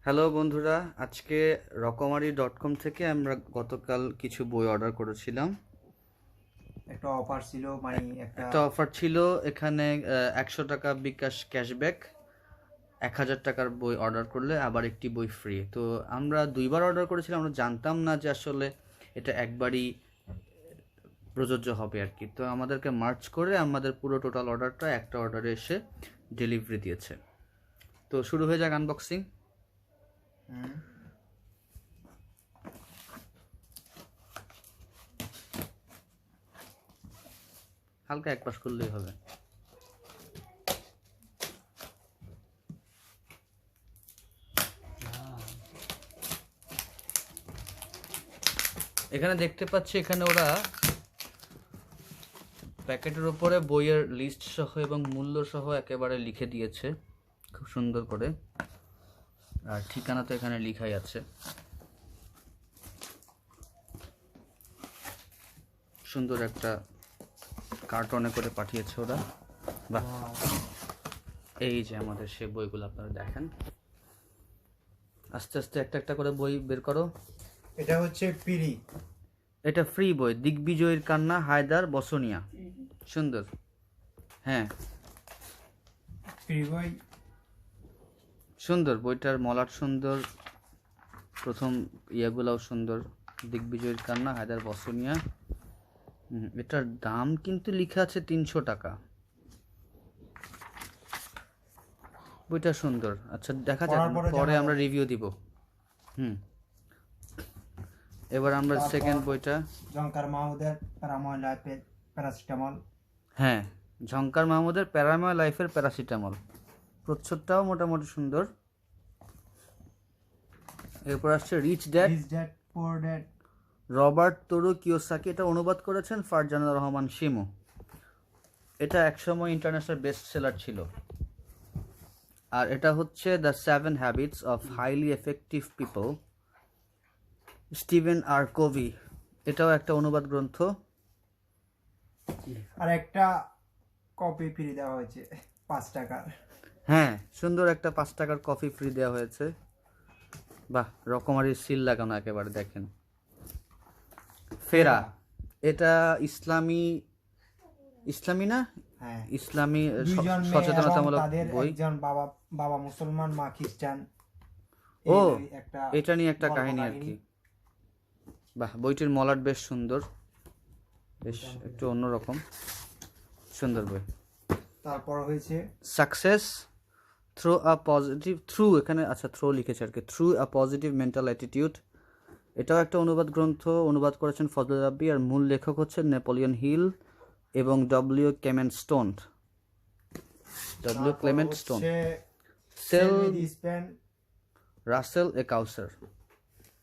Hello বন্ধুরা, আজকে রকমারি.com থেকে আমরা গতকাল কিছু বই অর্ডার করেছিলাম। একটা অফার ছিল, মানে একটা অফার ছিল এখানে 100 টাকা বিকাশ ক্যাশব্যাক, 1000 টাকার বই অর্ডার করলে আবার একটি বই ফ্রি। তো আমরা দুইবার অর্ডার করেছিলাম, আমরা জানতাম না যে আসলে এটা একবারই প্রযোজ্য হবে আর কি। তো আমাদেরকে মার্চ করে আমাদের পুরো টোটাল অর্ডারটা একটা অর্ডারে এসে ডেলিভারি দিয়েছে। তো শুরু হয়ে যাক আনবক্সিং। হালকা এক পাশ করলেই হবে। এখানে দেখতে পাচ্ছি এখানে ওরা প্যাকেটের উপরে বইয়ের লিস্ট সহ এবং মূল্য সহ একেবারে লিখে দিয়েছে খুব সুন্দর করে, আর ঠিকানা তো এখানে লেখাই আছে। সুন্দর একটা কার্টনে করে পাঠিয়েছে ওরা। বাহ, এই যে আমাদের সেই বইগুলো আপনারা দেখেন। আস্তে আস্তে একটা একটা করে বই বের করো। এটা হচ্ছে পিরি, এটা ফ্রি বই, দিগ্বিজয়ের কান্না, হায়দার বসনিয়া। সুন্দর, হ্যাঁ ফ্রি বই, সুন্দর বইটার মলাট সুন্দর, প্রথম ইয়াগুলাও সুন্দর। দিগ্বিজয়ের কান্না, হায়দার বসনিয়া। এটার দাম কিন্তু লেখা আছে 300 টাকা। বইটা সুন্দর। আচ্ছা, দেখা যাক, পরে আমরা রিভিউ দিব। এবার আমরা সেকেন্ড বইটা, ঝংকার মাহমুদের প্যারাময় লাইফের প্যারাসিটামল। হ্যাঁ, ঝংকার মাহমুদের প্যারাময় লাইফের প্যারাসিটামল। প্রচ্ছদটাও মোটামুটি সুন্দর। এরপর আসছে rich dad poor dad, Robert Toru Kiyosaki. এটা অনুবাদ করেছেন ফারজানা রহমান শিমু। এটা একসময় ইন্টারন্যাশনাল বেস্ট সেলার ছিল। আর এটা হচ্ছে the 7 habits of highly effective people, Steven R Covey. এটাও একটা অনুবাদ গ্রন্থ। আর একটা কপি ফ্রি দেওয়া হয়েছে 5 টাকার। হ্যাঁ, সুন্দর একটা 5 টাকার কফি ফ্রি দেওয়া হয়েছে। বাহ, রকমারির সিল লাগানো একেবারে দেখেন। ফেরা, এটা ইসলামী না, হ্যাঁ, ইসলামী সচেতনতামূলক বই। একজন বাবা মুসলমান, মা খ্রিস্টান। ও, এটা নিয়ে একটা কাহিনী আর কি। বাহ, বইটির মলাট বেশ সুন্দর, বেশ একটু অন্যরকম, সুন্দর বই। তারপর হয়েছে সাকসেস থ্রু এখানে আচ্ছা থ্রু লিখেছে আর কি, through a positive mental attitude. এটাও একটা অনুবাদ গ্রন্থ, অনুবাদ করেছেন ফজল রাব্বি, আর মূল লেখক হচ্ছেন নেপোলিয়ন হিল এবং ক্লেমেন্ট স্টোন। রাসেল এ কাউসার।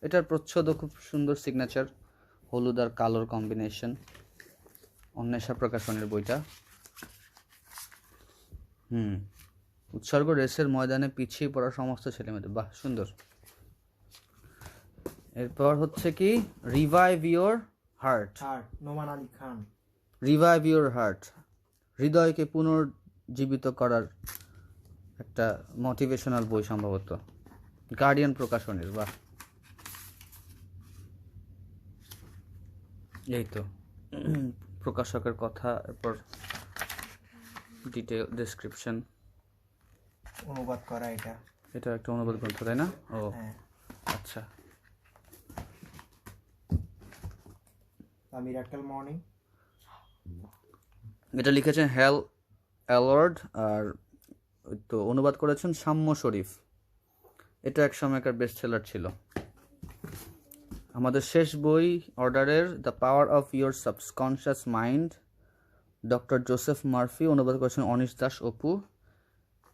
এটার প্রচ্ছদও খুব সুন্দর, সিগনেচার, হলুদ আর কালোর কম্বিনেশন। অন্বেষা প্রকাশনের বইটা। উৎসর্গ রেসের ময়দানে পিছিয়ে পড়া সমস্ত ছেলেমেয়েদের। বাহ, সুন্দর। এরপর হচ্ছে কি revive your heart, Noman Ali Khan. Revive your heart, হৃদয়কে পুনর্জীবিত করার একটা মোটিভেশনাল বই সম্ভবত, গার্ডিয়ান প্রকাশনের। বাহ, এই তো প্রকাশকের কথা, এরপর ডিটেল ডেসক্রিপশন। অনুবাদ করা এটা একটা অনুবাদ গ্রন্থ, তাই না? ও আচ্ছা। মিরাকল মর্নিং, এটা লিখেছেন এলরড, আর তো অনুবাদ করেছেন সাম্য শরীফ। এটা এক সময়কার বেস্ট সেলার ছিল। আমাদের শেষ বই অর্ডারের the power of your subconscious mind, doctor Joseph Murphy, অনুবাদ করেছেন অনিশ দাস অপু।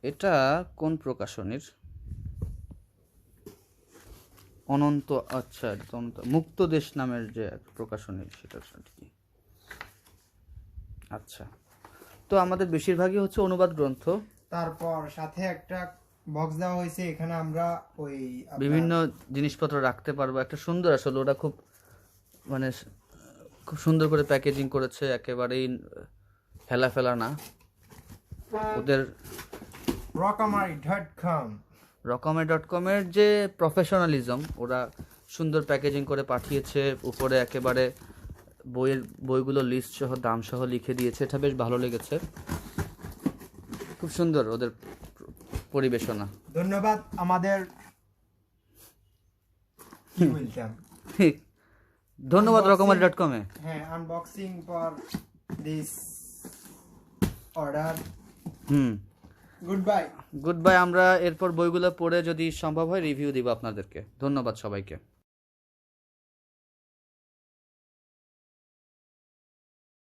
এটা কোন প্রকাশনীর? অনন্ত, আচ্ছা, মুক্ত দেশ নামের যে প্রকাশনী সেটা আর কি। আচ্ছা, তো আমাদের বেশিরভাগই হচ্ছে অনুবাদ গ্রন্থ। তারপর সাথে একটা বক্স দেওয়া হয়েছে, এখানে আমরা ওই বিভিন্ন জিনিসপত্র রাখতে পারবো। একটা সুন্দর, আসলে ওরা খুব খুব সুন্দর করে প্যাকেজিং করেছে, একেবারেই ফেলা না ওদের। ROKOMARI.com রকমারি.com-এর যে প্রফেশনালিজম, ওরা সুন্দর প্যাকেজিং করে পাঠিয়েছে, উপরে একেবারে বইগুলো লিস্ট সহ দাম সহ লিখে দিয়েছে, এটা বেশ ভালো লেগেছে, খুব সুন্দর ওদের পরিবেশনা। ধন্যবাদ আমাদের কি বলতাম ধন্যবাদ রকমারি.com-এ। হ্যাঁ, unboxing for this order. Good bye. আমরা এরপর বইগুলো পড়ে যদি সম্ভব হয় রিভিউ দিব আপনাদেরকে। ধন্যবাদ সবাইকে।